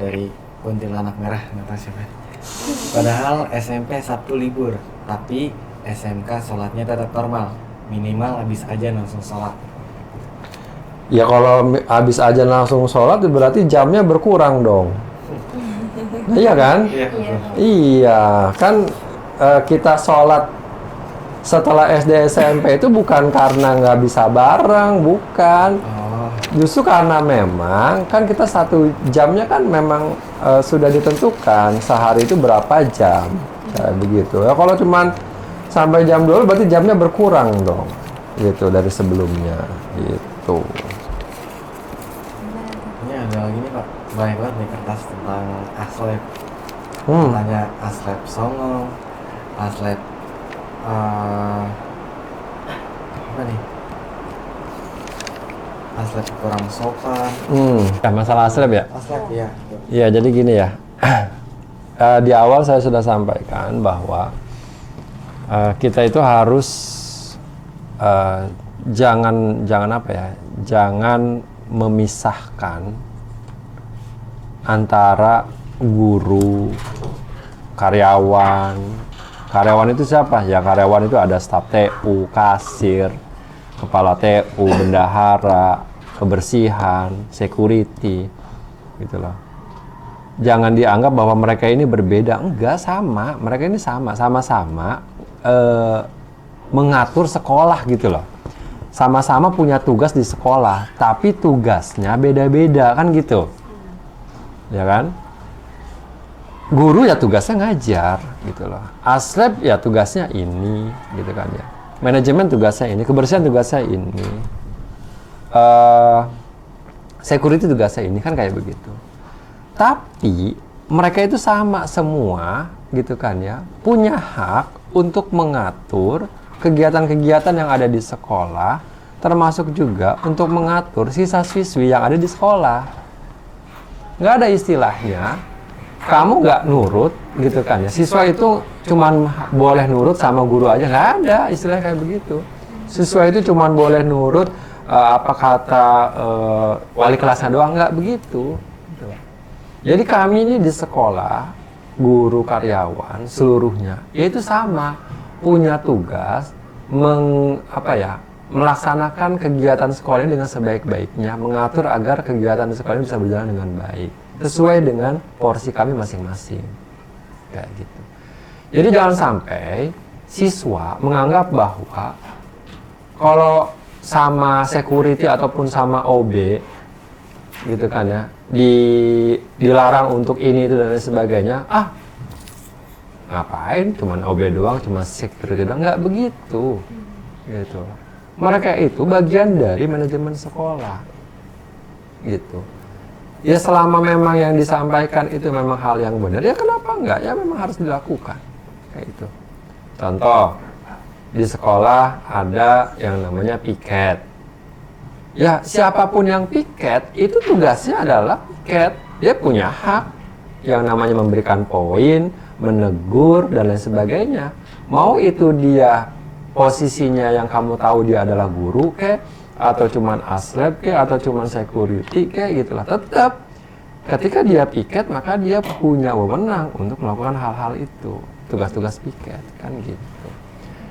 dari kuntilanak merah, nggak tahu siapa. Padahal SMP Sabtu libur, tapi SMK sholatnya tetap normal, minimal habis aja langsung sholat. Ya kalau habis aja langsung sholat berarti jamnya berkurang dong. Nah, iya kan? Iya. Iya, kan kita sholat setelah SD SMP itu bukan karena nggak bisa bareng, bukan. Oh, Justru karena memang kan kita 1 jamnya kan memang sudah ditentukan sehari itu berapa jam, kayak begitu. Ya kalau cuman sampai jam 2 berarti jamnya berkurang dong, gitu dari sebelumnya, gitu. ini ada lagi nih Pak, banyak banget nih kertas tentang aslep. Hmm. Tanya aslep songong, aslep apa nih? Aslep kurang sopan. Ya, masalah aslep ya. Aslep ya. Iya, jadi gini ya. Di awal saya sudah sampaikan bahwa kita itu harus jangan apa ya? Jangan memisahkan antara guru, karyawan. Karyawan itu siapa? Ya karyawan itu ada staf TU, kasir, kepala TU, bendahara, kebersihan, security, gitu loh. Jangan dianggap bahwa mereka ini berbeda. Enggak, sama. Mereka ini sama-sama mengatur sekolah gitu loh. Sama-sama punya tugas di sekolah, tapi tugasnya beda-beda kan gitu. Ya kan? Guru ya tugasnya ngajar gitu loh. Aslep ya tugasnya ini gitu kan ya. Manajemen tugasnya ini, kebersihan tugasnya ini. Security tugasnya ini kan kayak begitu. Tapi mereka itu sama semua gitu kan ya, punya hak untuk mengatur kegiatan-kegiatan yang ada di sekolah, termasuk juga untuk mengatur siswa-siswi yang ada di sekolah. Nggak ada istilahnya kamu nggak nurut gitu kan ya, siswa itu cuman boleh nurut sama guru aja, nggak ada istilah kayak begitu. Siswa itu cuman boleh nurut apa kata wali kelasnya doang, nggak begitu. Jadi kami ini di sekolah, guru, karyawan, seluruhnya, itu sama, punya tugas melaksanakan kegiatan sekolah ini dengan sebaik-baiknya, mengatur agar kegiatan sekolah ini bisa berjalan dengan baik, sesuai dengan porsi kami masing-masing, kayak gitu. Jadi jangan sampai siswa menganggap bahwa kalau sama security ataupun sama OB, gitu kan ya, dilarang untuk ini itu dan lain sebagainya. Ngapain cuman OB doang, cuma security doang, nggak begitu gitu. Mereka itu bagian dari manajemen sekolah gitu. Ya selama memang yang disampaikan itu memang hal yang benar, ya kenapa enggak, ya memang harus dilakukan kayak itu. Contoh, di sekolah ada yang namanya piket. Ya, siapapun yang piket, itu tugasnya adalah piket. Dia punya hak yang namanya memberikan poin, menegur, dan lain sebagainya. Mau itu dia posisinya yang kamu tahu dia adalah guru, atau cuman aslep, atau cuman security, gitulah. Tetap, ketika dia piket, maka dia punya wewenang untuk melakukan hal-hal itu. Tugas-tugas piket, kan gitu.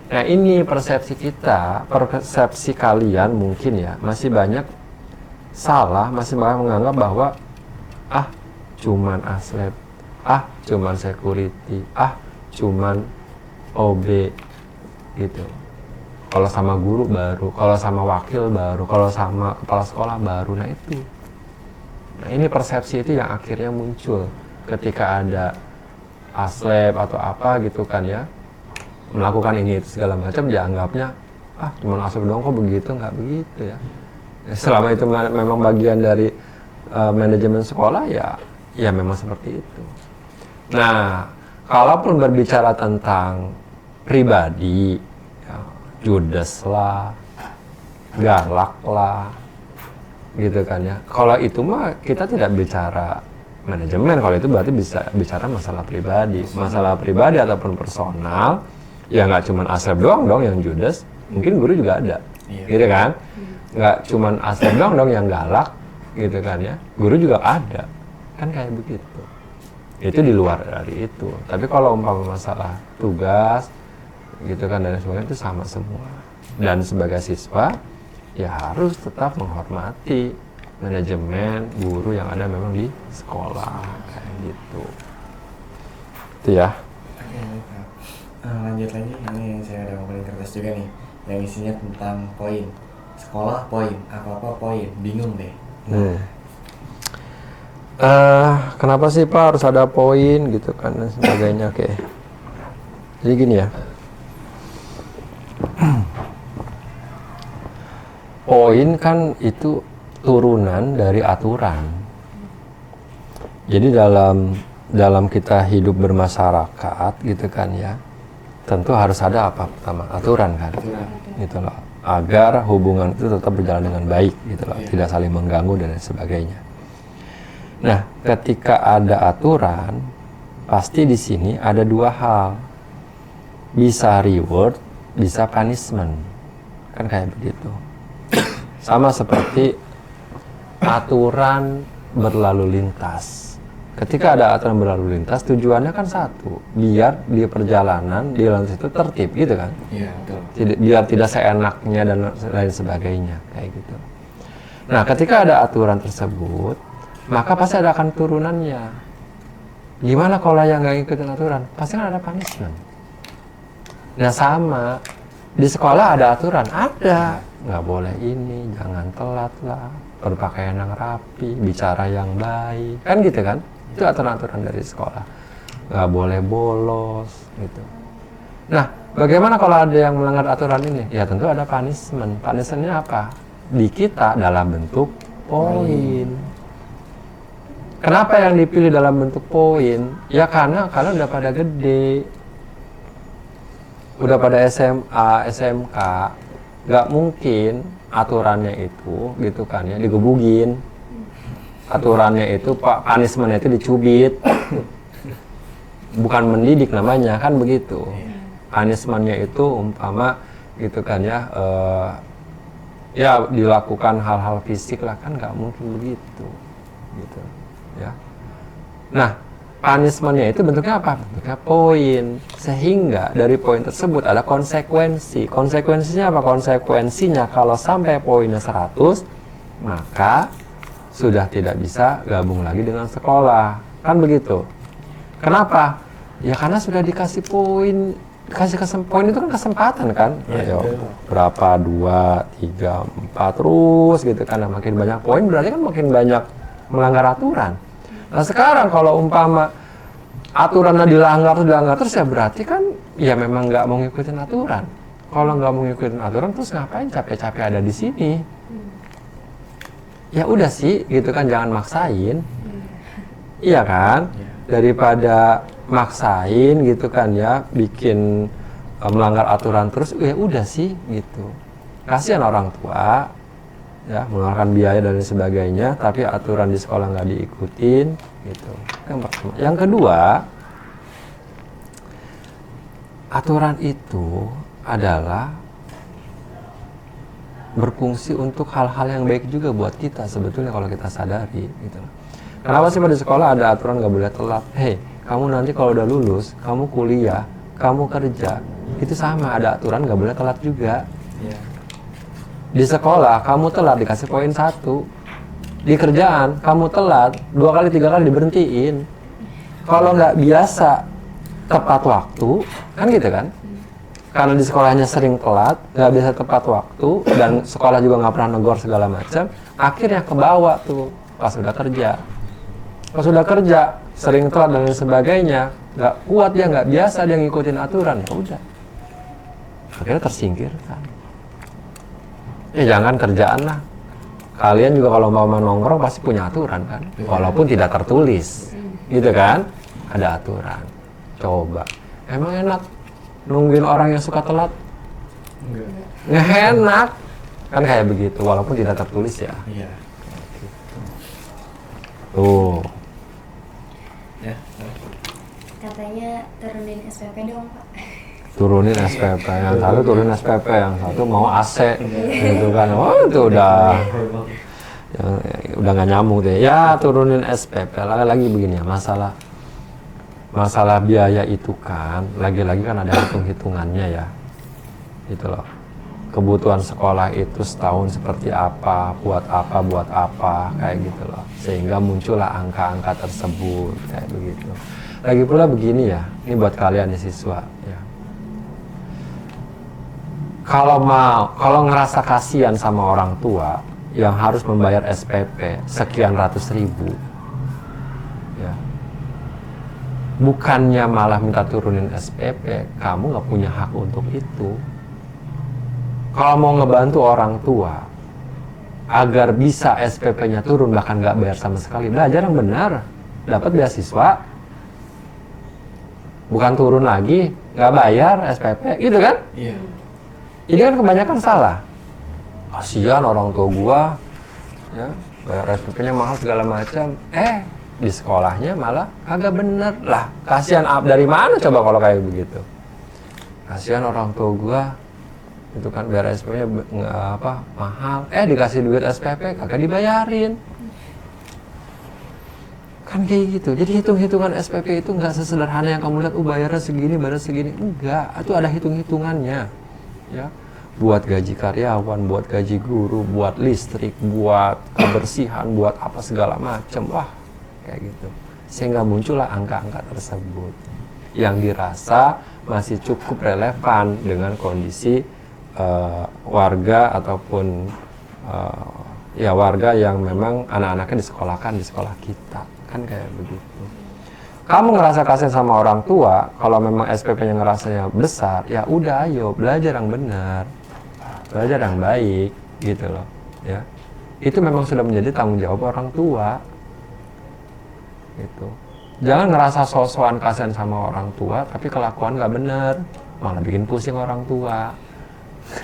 Nah ini persepsi kita, persepsi kalian mungkin ya, masih banyak salah, masih banyak menganggap bahwa cuman aslep, cuman security, cuman OB gitu. Kalau sama guru baru, kalau sama wakil baru, kalau sama kepala sekolah baru. Nah itu. Nah ini persepsi itu yang akhirnya muncul ketika ada aslep atau apa gitu kan ya, melakukan ini itu segala macam, dianggapnya cuma aslep doang kok begitu, nggak begitu ya. Selama itu memang bagian dari manajemen sekolah, ya memang seperti itu. Nah, kalaupun berbicara tentang pribadi, ya, judes lah, galak lah, gitu kan ya. Kalau itu mah kita tidak bicara manajemen, kalau itu berarti bisa bicara masalah pribadi ataupun personal. Ya nggak cuma aslep doang dong yang judes, mungkin guru juga ada, gitu kan? Nggak cuma aslep doang yang galak, gitu kan ya? Guru juga ada, kan kayak begitu. Itu di luar dari itu. Tapi kalau umpama masalah tugas gitu kan dan sebagainya itu sama semua. Dan sebagai siswa ya harus tetap menghormati manajemen guru yang ada memang di sekolah kayak gitu. Itu ya. Oke, lanjut lagi. Ini saya ada ngumpulin kertas juga nih, yang isinya tentang poin. Sekolah poin, apa-apa poin, bingung deh. Kenapa sih Pak harus ada poin gitu kan dan sebagainya. Oke. Jadi gini ya. Poin kan itu turunan dari aturan. Jadi dalam kita hidup bermasyarakat gitu kan ya, tentu harus ada apa pertama aturan kan, gitu loh, agar hubungan itu tetap berjalan dengan baik gitu loh, tidak saling mengganggu dan lain sebagainya. Nah, ketika ada aturan, pasti di sini ada dua hal, bisa reward, bisa punishment, kan kayak begitu. Sama seperti aturan berlalu lintas. Ketika ada aturan berlalu lintas, tujuannya kan satu, biar di perjalanan di lalu lintas itu tertib, gitu kan? Iya, betul. Biar tidak seenaknya dan lain sebagainya, kayak gitu. Nah, ketika ada aturan tersebut, maka pasti ada akan turunannya. Gimana kalau yang nggak ngikutin aturan? Pasti kan ada punishment. Nah, sama di sekolah ada aturan, ada. Nggak boleh ini, jangan telat lah, berpakaian yang rapi, bicara yang baik, kan gitu kan? Itu aturan-aturan dari sekolah. Nggak boleh bolos, gitu. Nah, bagaimana kalau ada yang melanggar aturan ini? Ya tentu ada punishment. Punishmentnya apa? Di kita dalam bentuk poin. Kenapa yang dipilih dalam bentuk poin? Ya karena kalian udah pada gede, udah pada SMA, SMK, nggak mungkin aturannya itu gitu kan ya digebugin. Aturannya itu punishment-nya itu dicubit. Bukan mendidik namanya, kan begitu. Punishment-nya itu umpama gitu kan ya, ya dilakukan hal-hal fisik lah, kan nggak mungkin begitu, gitu ya. Nah, punishment-nya itu bentuknya apa? Bentuknya poin. Sehingga dari poin tersebut ada konsekuensi. Konsekuensinya apa? Konsekuensinya kalau sampai poinnya 100, maka sudah tidak bisa gabung lagi dengan sekolah. Kan begitu. Kenapa? Ya karena sudah dikasih poin. Poin itu kan kesempatan kan? Ya, ayo, berapa? 2, 3, 4 terus gitu kan. Nah, makin banyak poin berarti kan makin banyak melanggar aturan. Nah sekarang kalau umpama aturannya dilanggar terus ya berarti kan ya memang nggak mau ngikutin aturan. Kalau nggak mau ngikutin aturan terus ngapain capek-capek ada di sini? Ya udah sih gitu kan, jangan maksain. Iya kan? Daripada maksain gitu kan ya, bikin melanggar aturan terus, ya udah sih gitu. Kasihan orang tua ya mengeluarkan biaya dan sebagainya, tapi aturan di sekolah nggak diikutin gitu. Yang pertama. Yang kedua, aturan itu adalah berfungsi untuk hal-hal yang baik juga buat kita sebetulnya kalau kita sadari gitu. Kenapa sih pada sekolah ada aturan nggak boleh telat? Hei, kamu nanti kalau udah lulus, kamu kuliah, kamu kerja, itu sama ada aturan nggak boleh telat juga. Di sekolah kamu telat dikasih poin 1. Di kerjaan kamu telat 2 kali 3 kali diberhentiin. Kalau nggak biasa tepat waktu, kan gitu kan? Karena di sekolahnya sering telat, nggak bisa tepat waktu, dan sekolah juga nggak pernah negor segala macam, akhirnya kebawa tuh pas udah kerja. Pas udah kerja, sering telat dan lain sebagainya, nggak kuat dia, nggak biasa dia ngikutin aturan, ya udah. Akhirnya tersingkirkan. Ya jangan kerjaan lah. Kalian juga kalau mau nongkrong pasti punya aturan kan, walaupun tidak tertulis, gitu kan? Ada aturan. Coba, emang enak nungguin orang yang suka telat? Nggak enak. Kan kayak begitu, walaupun tidak tertulis ya. Iya. Tuh. Ya. Katanya turunin SPP dong, Pak. Turunin SPP, yang satu turunin SPP, yang satu mau AC gitu kan. Oh itu udah udah nggak nyambung tuh ya, turunin SPP lagi begini ya, masalah biaya itu kan lagi-lagi kan ada hitung-hitungannya ya, gitu loh. Kebutuhan sekolah itu setahun seperti apa, buat apa kayak gitu loh, sehingga muncullah angka-angka tersebut kayak begitu. Lagi pula begini ya, ini buat kalian ya siswa ya, kalau ngerasa kasihan sama orang tua yang harus membayar SPP sekian ratus ribu ya, bukannya malah minta turunin SPP, kamu nggak punya hak untuk itu. Kalau mau ngebantu orang tua agar bisa SPP-nya turun, bahkan nggak bayar sama sekali, belajar yang benar, dapat beasiswa, bukan turun lagi, nggak bayar SPP, gitu kan? Iya. Ini kan kebanyakan salah. Kasihan orang tua gua, ya, bayar SPP-nya mahal segala macam. Di sekolahnya malah agak bener lah. Kasihan dari mana coba kalau kayak begitu? Kasihan orang tua gua, itu kan bayar SPP-nya mahal. Dikasih duit SPP kagak dibayarin. Kan kayak gitu. Jadi hitung-hitungan SPP itu nggak sesederhana yang kamu lihat. Bayarnya segini. Enggak, itu ada hitung-hitungannya. Ya, buat gaji karyawan, buat gaji guru, buat listrik, buat kebersihan, buat apa segala macam. Wah, kayak gitu. Sehingga muncullah angka-angka tersebut yang dirasa masih cukup relevan dengan kondisi warga ataupun warga yang memang anak-anaknya disekolahkan di sekolah kita, kan kayak begitu. Kamu ngerasa kasihan sama orang tua, kalau memang SPP-nya ngerasanya besar, ya udah ayo belajar yang benar, belajar yang baik, gitu loh, ya. Itu memang sudah menjadi tanggung jawab orang tua, gitu. Jangan ngerasa so-soan kasihan sama orang tua, tapi kelakuan nggak benar, malah bikin pusing orang tua,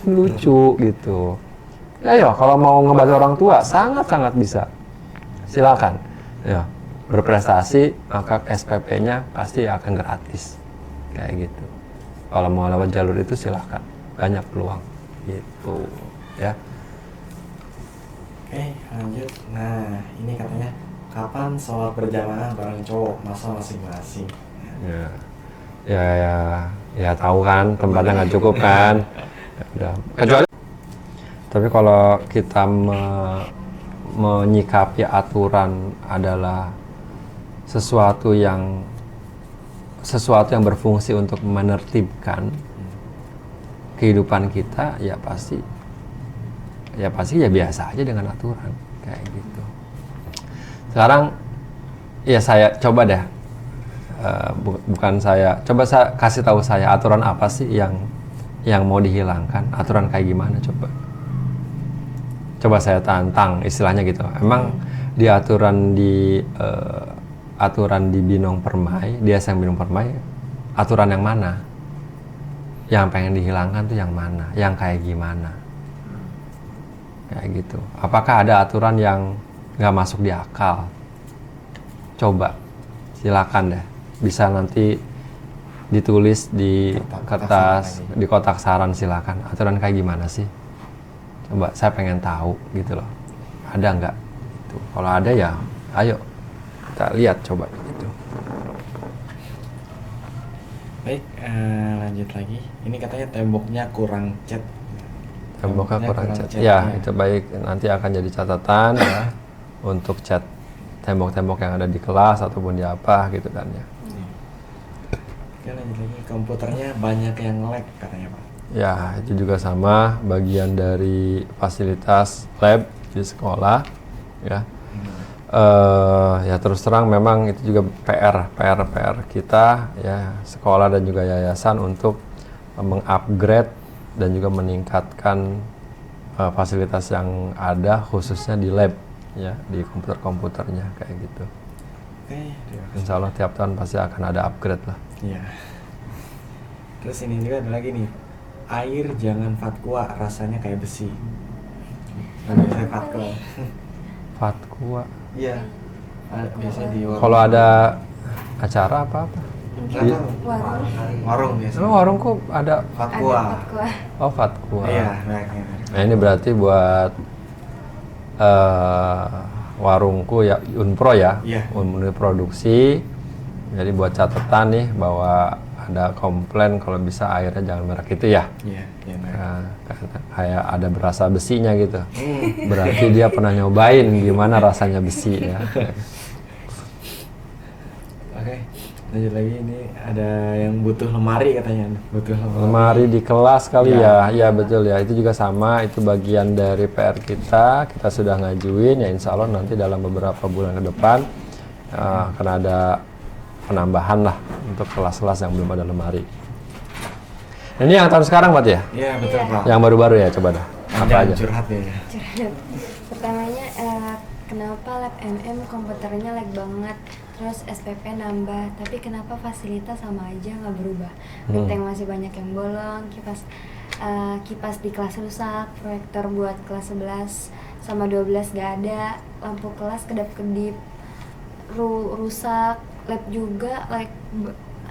lucu gitu. Ayo, kalau mau ngebantu orang tua, sangat-sangat bisa, silakan, ya. Berprestasi, maka SPP-nya pasti akan gratis, kayak gitu. Kalau mau lewat jalur itu silahkan, banyak peluang, gitu, ya. Oke, lanjut. Nah, ini katanya kapan sholat berjamaah bareng cowok, masa masing-masing? Ya tahu kan, tempatnya nggak cukup kan. Ya, udah. Kecuali. Tapi kalau kita menyikapi aturan adalah sesuatu yang berfungsi untuk menertibkan kehidupan kita, ya pasti biasa aja dengan aturan kayak gitu. Sekarang ya saya coba deh, bukan saya, coba saya kasih tahu saya aturan apa sih yang mau dihilangkan, aturan kayak gimana coba saya tantang istilahnya gitu. Emang di aturan di Binong Permai, di SM Binong Permai, aturan yang mana? Yang pengen dihilangkan tuh yang mana? Yang kayak gimana? Kayak gitu. Apakah ada aturan yang nggak masuk di akal? Coba, silakan deh. Bisa nanti ditulis di kertas, di kotak saran, silakan. Aturan kayak gimana sih? Coba, saya pengen tahu gitu loh. Ada nggak? Gitu. Kalau ada ya, ayo. Kita lihat coba gitu. Baik, lanjut lagi. Ini katanya temboknya kurang cat. Temboknya kurang cat. Ya, itu baik. Nanti akan jadi catatan ya untuk cat tembok-tembok yang ada di kelas ataupun di apa gitu kan ya. Oke, lanjut lagi. Komputernya banyak yang lag katanya, Pak. Ya, itu juga sama bagian dari fasilitas lab di sekolah ya. Ya terus terang memang itu juga PR kita ya, sekolah dan juga yayasan untuk mengupgrade dan juga meningkatkan fasilitas yang ada khususnya di lab ya, di komputernya kayak gitu. Oke, Insya Allah tiap tahun pasti akan ada upgrade lah. Iya. Terus ini juga ada lagi nih, air jangan fatwa, rasanya kayak besi. Namanya fatwa. Fatwa. Iya. Biasanya di warung. Kalau ada acara apa-apa? Di warung biasanya. Emang warung kok ada Fatwa. Oh, fatwa. Iya, nah. Nah, ini berarti buat warungku ya Unpro ya, Iya. Unpro produksi. Jadi buat catatan nih bahwa ada komplain kalau bisa airnya jangan merek itu ya. Iya, iya. Nah, kayak ada berasa besinya gitu. Berarti dia pernah nyobain gimana rasanya besi ya. Oke, lanjut lagi. Ini ada yang butuh lemari katanya. Butuh Lemari di kelas kali Ya. ya. Ya betul ya. Itu juga sama. Itu bagian dari PR kita. Kita sudah ngajuin ya. Insya Allah nanti dalam beberapa bulan ke depan akan ada penambahan lah untuk kelas-kelas yang belum ada lemari. Ini yang tahun sekarang Pak ya? Iya, betul Iya. Pak. Yang baru-baru ya, coba dah. Apa Jangan aja? curhat ya. Curhat. Pertamanya kenapa lab MM komputernya lag banget, terus SPP nambah, tapi kenapa fasilitas sama aja nggak berubah? Genteng masih banyak yang bolong, kipas di kelas rusak, proyektor buat kelas 11 sama 12 gak ada, lampu kelas kedap-kedip, rusak, lab juga lag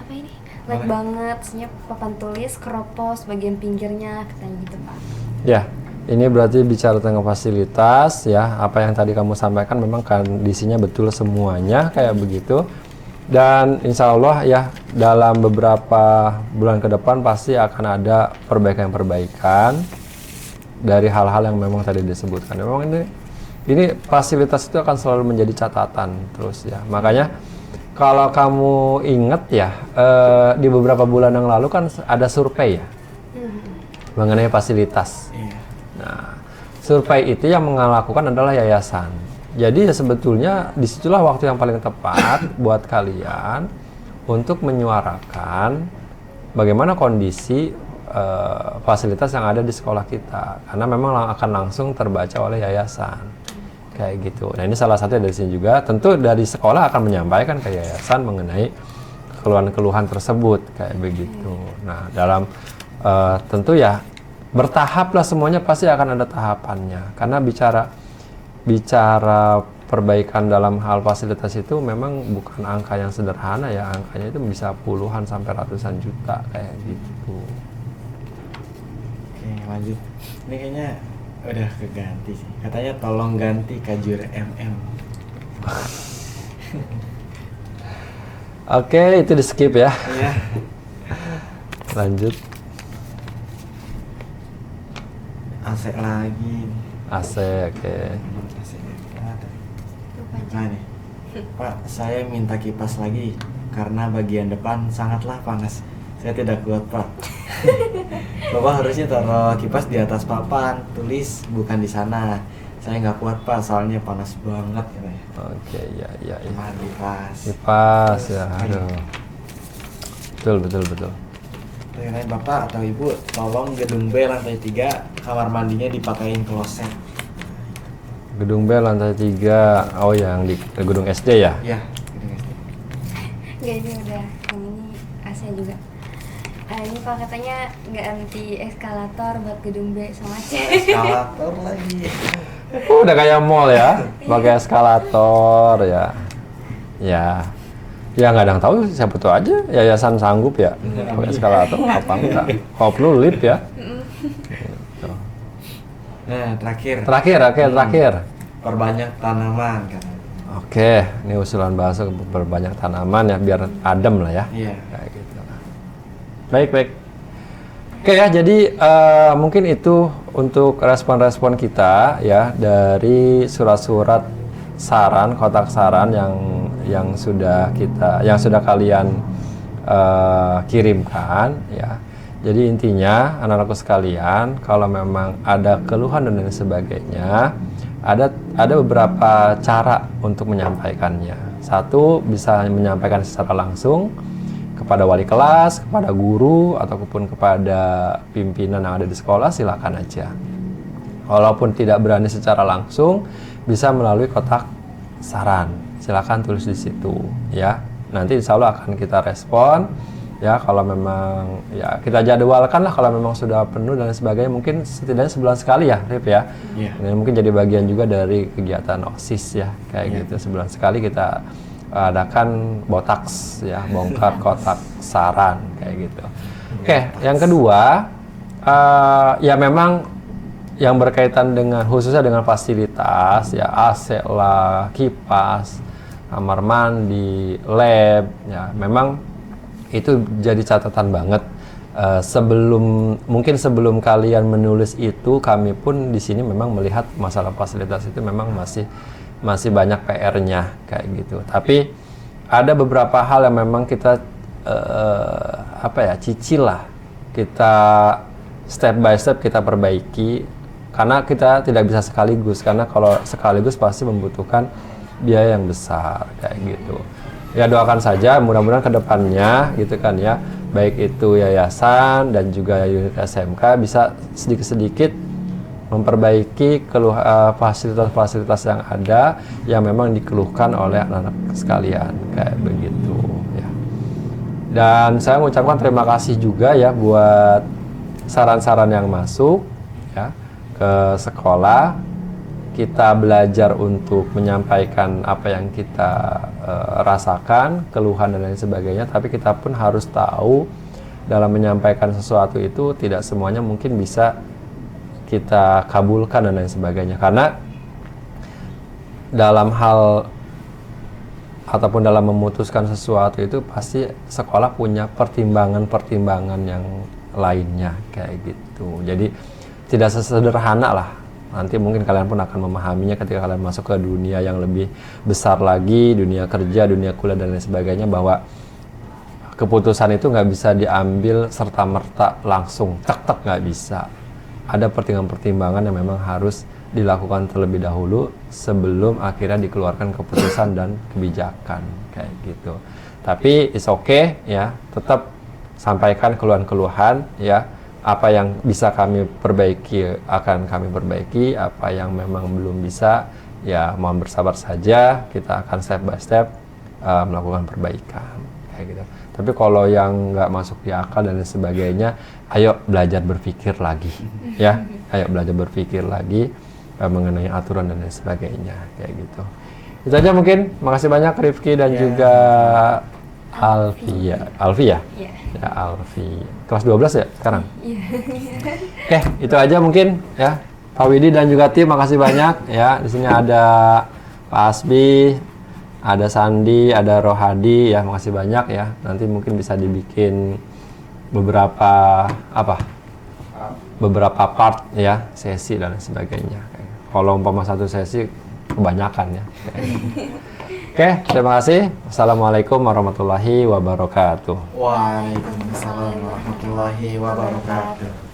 Boleh. banget, senyap papan tulis keropos bagian pinggirnya katanya gitu Pak. Ya, ini berarti bicara tentang fasilitas ya. Apa yang tadi kamu sampaikan memang kondisinya betul semuanya kayak begitu. Dan insya Allah ya dalam beberapa bulan ke depan pasti akan ada perbaikan-perbaikan dari hal-hal yang memang tadi disebutkan. Memang ini fasilitas itu akan selalu menjadi catatan terus ya. Makanya kalau kamu ingat ya di beberapa bulan yang lalu kan ada survei ya mengenai fasilitas. Iya. Nah, survei itu yang melakukan adalah yayasan. Jadi ya sebetulnya disitulah waktu yang paling tepat buat kalian untuk menyuarakan bagaimana kondisi fasilitas yang ada di sekolah kita. Karena memang akan langsung terbaca oleh yayasan. Kayak gitu. Nah ini salah satu dari sini juga. Tentu dari sekolah akan menyampaikan ke yayasan mengenai keluhan-keluhan tersebut. Kayak begitu. Nah dalam tentu ya bertahap lah semuanya pasti akan ada tahapannya karena bicara perbaikan dalam hal fasilitas itu memang bukan angka yang sederhana ya, angkanya itu bisa puluhan sampai ratusan juta kayak gitu. Oke, lanjut. Ini kayaknya udah keganti sih. Katanya tolong ganti kajur MM. Oke, itu di skip ya. Iya. Lanjut. AC lagi. AC, oke. AC ada. Lupa aja. Nah nih, Pak, saya minta kipas lagi karena bagian depan sangatlah panas. Saya tidak kuat, Pak. Bapak harusnya taruh kipas di atas papan, tulis bukan di sana. Saya nggak kuat, Pak, soalnya panas banget katanya. Oke, ya. Cuma kipas. Kipas ya, aduh. Betul. Tanya Bapak atau Ibu, tolong gedung B lantai 3 kamar mandinya dipakein kloset. Gedung B lantai 3. Oh, yang di gedung SD ya? Iya, gedung SD. Enggak, ini udah yang ini AC juga. Ini Pak katanya ganti eskalator buat gedung B sama C. Eskalator lagi. Udah kayak mall ya, pakai eskalator ya. Ya nggak ada yang tahu, siapa tahu aja yayasan sanggup ya pakai eskalator apa enggak. Kalau perlu lift ya. Gitu. Nah, terakhir. Terakhir. Perbanyak tanaman kan. Oke, ini usulan bahasa berbanyak tanaman ya biar adem lah ya. Iya. Kayak gitu. Baik. Oke ya, jadi mungkin itu untuk respon-respon kita ya dari surat-surat saran, kotak saran yang sudah kalian kirimkan ya. Jadi intinya anak-anakku sekalian, kalau memang ada keluhan dan lain sebagainya, ada beberapa cara untuk menyampaikannya. Satu, bisa menyampaikan secara langsung kepada wali kelas, kepada guru, ataupun kepada pimpinan yang ada di sekolah, silakan aja. Walaupun tidak berani secara langsung, bisa melalui kotak saran. Silakan tulis di situ, ya. Nanti insya Allah akan kita respon, ya. Kalau memang, ya kita jadwalkan lah. Kalau memang sudah penuh dan sebagainya, mungkin setidaknya sebulan sekali ya, Rip ya. Iya. Ini mungkin jadi bagian juga dari kegiatan OSIS ya, kayak gitu. Sebulan sekali kita adakan botaks ya, bongkar kotak saran kayak gitu. Oke, yang kedua ya memang yang berkaitan dengan khususnya dengan fasilitas ya AC lah, kipas, kamar mandi, lab ya memang itu jadi catatan banget. Sebelum kalian menulis itu, kami pun di sini memang melihat masalah fasilitas itu memang masih banyak PR-nya kayak gitu. Tapi ada beberapa hal yang memang kita cicil lah, kita step by step kita perbaiki karena kita tidak bisa sekaligus, karena kalau sekaligus pasti membutuhkan biaya yang besar kayak gitu. Ya doakan saja mudah-mudahan ke depannya gitu kan ya, baik itu yayasan dan juga unit SMK bisa sedikit-sedikit memperbaiki fasilitas-fasilitas yang ada yang memang dikeluhkan oleh anak-anak sekalian kayak begitu ya. Dan saya mengucapkan terima kasih juga ya buat saran-saran yang masuk ya ke sekolah. Kita belajar untuk menyampaikan apa yang kita rasakan, keluhan dan lain sebagainya, tapi kita pun harus tahu dalam menyampaikan sesuatu itu tidak semuanya mungkin bisa kita kabulkan dan lain sebagainya, karena dalam hal ataupun dalam memutuskan sesuatu itu pasti sekolah punya pertimbangan-pertimbangan yang lainnya kayak gitu. Jadi tidak sesederhana lah. Nanti mungkin kalian pun akan memahaminya ketika kalian masuk ke dunia yang lebih besar lagi, dunia kerja, dunia kuliah dan lain sebagainya, bahwa keputusan itu nggak bisa diambil serta-merta langsung, tek-tek nggak bisa. Ada pertimbangan-pertimbangan yang memang harus dilakukan terlebih dahulu sebelum akhirnya dikeluarkan keputusan dan kebijakan kayak gitu. Tapi it's okay ya, tetap sampaikan keluhan-keluhan ya. Apa yang bisa kami perbaiki akan kami perbaiki, apa yang memang belum bisa ya mohon bersabar saja, kita akan step by step melakukan perbaikan kayak gitu. Tapi kalau yang nggak masuk di akal dan sebagainya, ayo belajar berpikir lagi ya, ayo belajar berpikir lagi mengenai aturan dan lain sebagainya kayak gitu. Itu aja mungkin. Makasih banyak Rifki dan juga Alfi ya. Ya, Alfi. Kelas 12 ya sekarang? Iya. Oke, itu aja mungkin ya. Pak Widi dan juga tim, makasih banyak ya. Di sini ada Pak Asbi, ada Sandi, ada Rohadi ya, makasih banyak ya. Nanti mungkin bisa dibikin beberapa part ya, sesi dan sebagainya. Kalau umpama satu sesi kebanyakan ya. Oke, terima kasih. Assalamualaikum warahmatullahi wabarakatuh. Waalaikumsalam warahmatullahi wabarakatuh.